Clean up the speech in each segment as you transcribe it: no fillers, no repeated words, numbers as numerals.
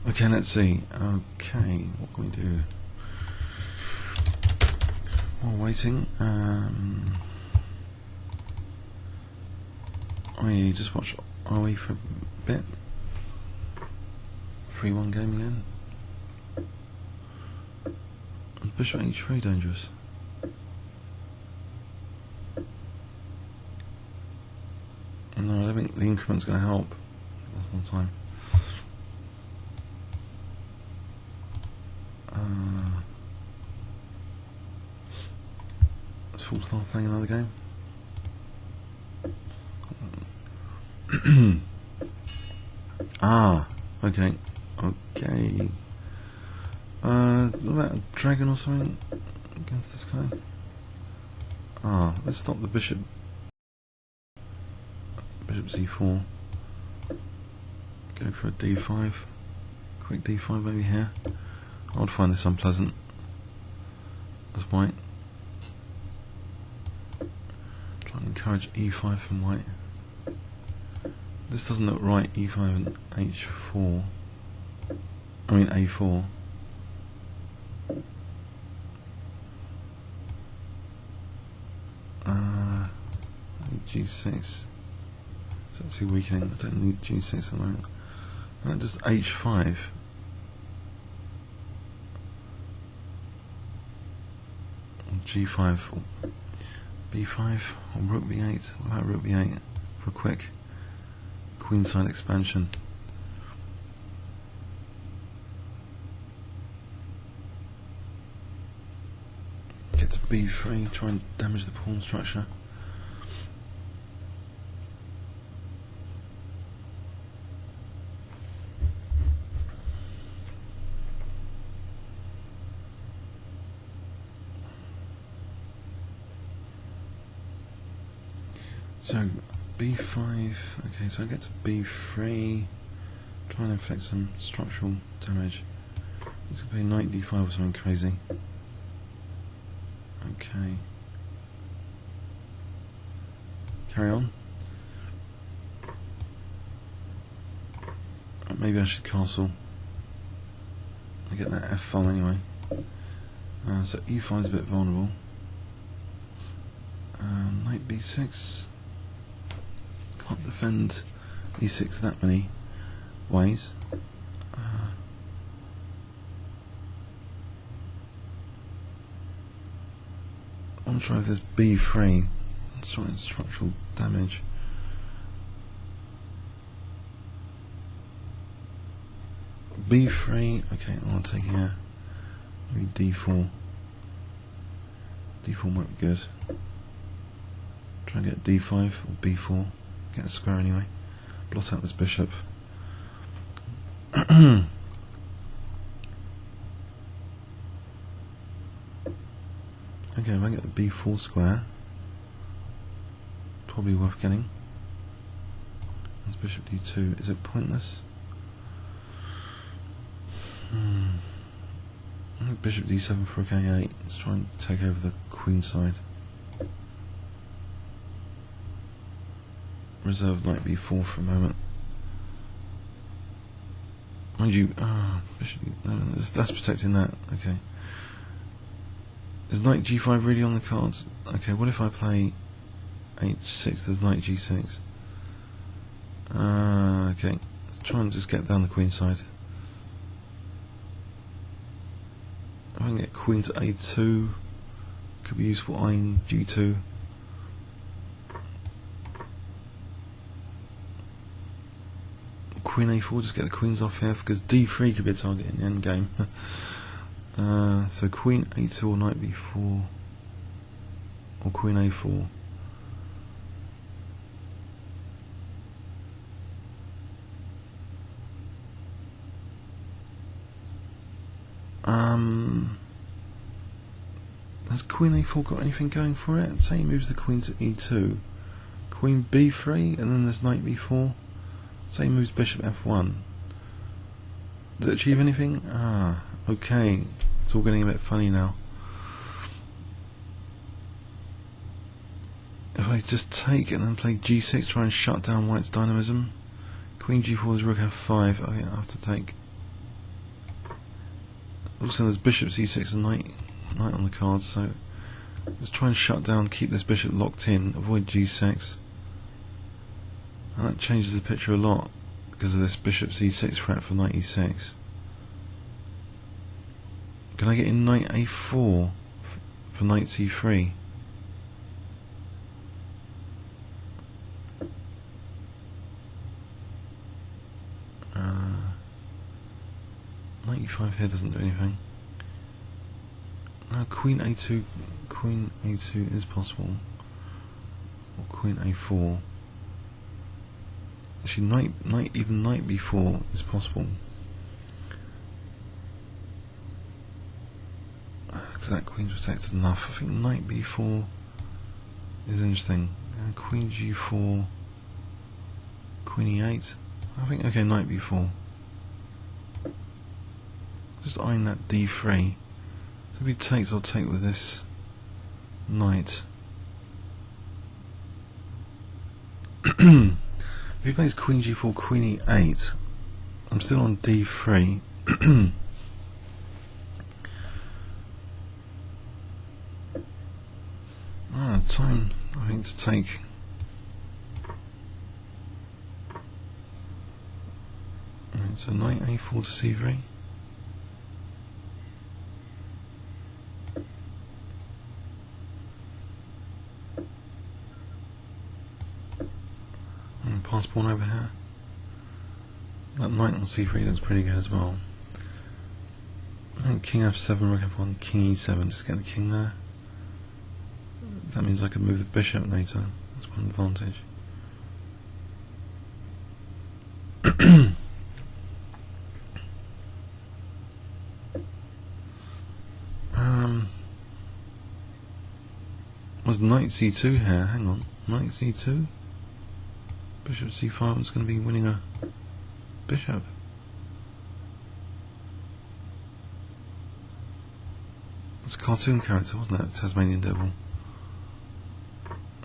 Okay, let's see. Okay, what can we do? While waiting, I just watch OE for a bit. 3-1 game again. Bishop H3 dangerous. No, I don't think the increment's going to help. That's no time. Full start playing another game. Okay. Okay. What about a dragon or something against this guy? Let's stop the bishop. Bishop c4. Go for a d5. Quick d5 maybe here. I would find this unpleasant as white. Try and encourage e5 from white. This doesn't look right, e5 and h4. I mean a4. G6. Is that too weakening? I don't need G6 at the moment. Just H5. Or G5 or B5 or Rook B8. What about Rook B8 for a quick queenside expansion? Get to B3, try and damage the pawn structure. So B5, okay, so I get to B3, try and inflict some structural damage. This could be knight D5 or something crazy. Okay. Carry on. Maybe I should castle. I get that F file anyway. So E5 is a bit vulnerable. Knight B6. Can't defend E6 that many ways. I'm trying if there's B3. Sorry, structural damage. B3. Okay, I want to take here. Maybe D4. D4 might be good. Try and get D5 or B4. Get a square anyway. Blot out this bishop. Okay, if I get the B4 square, probably worth getting. That's bishop D2. Is it pointless? I think bishop D7 for a K8. Let's try and take over the queen side. Reserve knight B4 for a moment. Mind you, bishop, no, that's protecting that. Okay. Is knight G5 really on the cards? Okay, what if I play H6? There's knight G6. Okay, let's try and just get down the queen side. If I can get queen to A2, could be useful. Ein G2. Queen A4, just get the queens off here, because D3 could be a target in the end game. So Queen A2 or Knight B4 or Queen A4. Has Queen A4 got anything going for it? Say he moves the Queen to E2, Queen B3, and then there's Knight B4. Say he moves Bishop F1. Does it achieve anything? Okay. It's all getting a bit funny now. If I just take and then play G6, try and shut down White's dynamism. Queen G4 is Rook F5. Okay, I have to take. Also there's bishop c6 and knight on the card, so let's try and shut down, keep this bishop locked in, avoid g6. And that changes the picture a lot because of this bishop c6 threat for knight e6. Can I get in knight a4 for knight c3? Knight e5 here doesn't do anything. Now queen a2 is possible, or queen a4. Actually, even knight b4 is possible, because that queen's protected enough. I think knight b4 is interesting. And queen g4, queen e8. I think okay, knight b4. Just eyeing that d3. So if he takes, I'll take with this knight. If he plays queen g4, queen e8, I'm still on d3. Time, I think, to take. Right, so knight a4 to c3. Pass pawn over here. That knight on c3 looks pretty good as well. I think king f7, rook f1, king e7, just get the king there. That means I can move the bishop later. That's one advantage. Was knight c2 here? Hang on, knight c2. Bishop c5 is going to be winning a bishop. That's a cartoon character, wasn't it? Tasmaniandevil.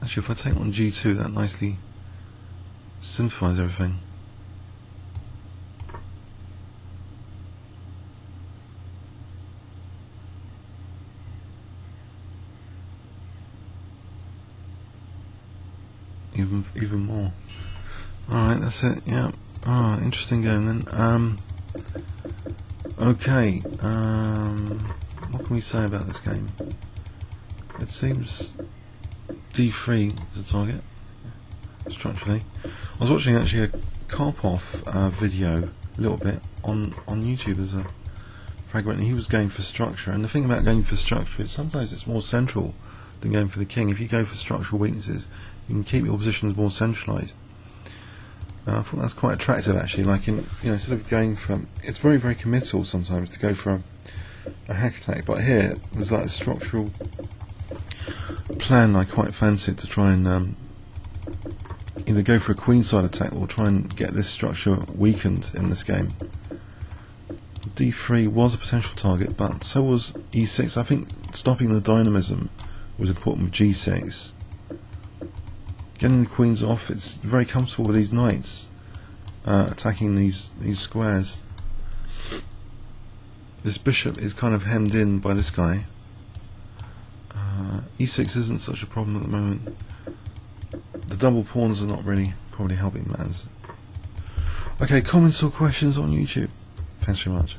Actually, if I take on g2, that nicely simplifies everything. Even more. Alright, that's it, yeah. Oh, interesting game then. Okay, what can we say about this game? It seems d3 is a target, structurally. I was watching actually a Karpov video, a little bit, on YouTube. There's a fragment, and he was going for structure, and the thing about going for structure is sometimes it's more central than going for the king. If you go for structural weaknesses, you can keep your positions more centralised. I thought that's quite attractive actually. Like instead of going for, it's very very committal sometimes to go for a hack attack, but here there's like a structural plan I quite fancied to try and either go for a queenside attack or try and get this structure weakened in this game. d3 was a potential target, but so was e6. I think stopping the dynamism was important with g6. Getting the queens off, it's very comfortable with these knights attacking these squares. This bishop is kind of hemmed in by this guy. E6 isn't such a problem at the moment. The double pawns are not really probably helping matters. Okay, comments or questions on YouTube? Thanks very much.